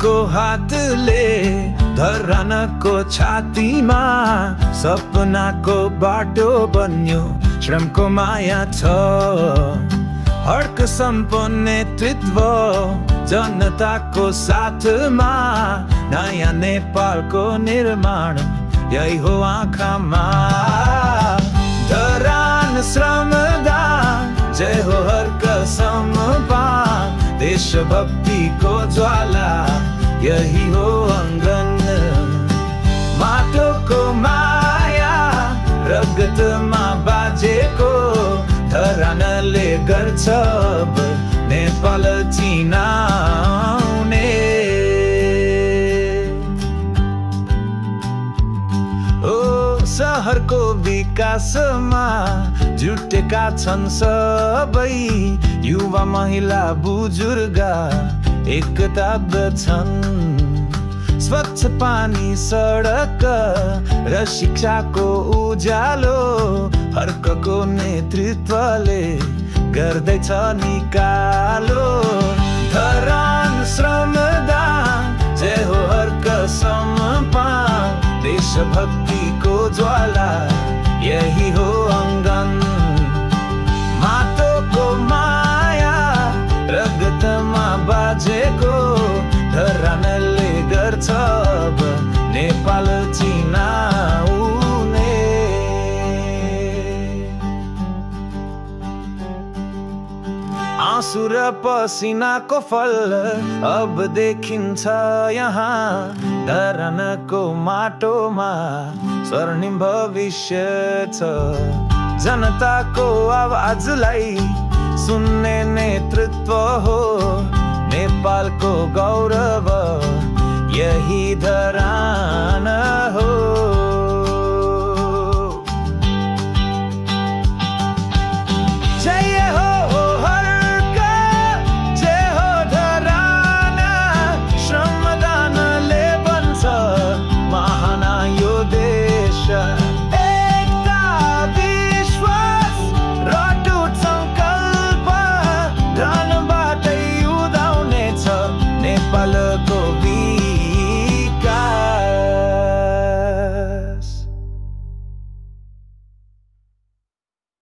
को हातले धरानको छातीमा सपनाको बाटो बन्यो श्रमको माया छ हड्क सम्पन्न नेतृत्व जनताको साथमा नयाँ नेपालको निर्माण यही हो आँखामा धरान श्रमदान जय हो हर्क समपान देशभक्तिको ज्वाला यही हो अङ्गन माटोको माया रगतमा बाजेको धरानले गर्छ नेपाल चिनाउने सहरको विकासमा जुटेका छन् सबै युवा महिला बुजुर्ग एकताबद्ध छन् स्वच्छ पानी सडक र शिक्षाको उज्यालो हर्कको नेतृत्वले गर्दैछ निकालो धरान श्रमदान जय हो हर्क समपान देशभक्तिको ज्वाला यही हो अङ्गन माटोको माया रगतमा बाजेको धरानले गर्छ नेपाल चिनाउने आँसु र पसिनाको फल अब देखिन्छ यहाँ धरानको माटोमा स्वर्णिम भविष्य छ जनताको आवाजलाई सुन्ने नेतृत्व हो नेपालको गौरव यही धरान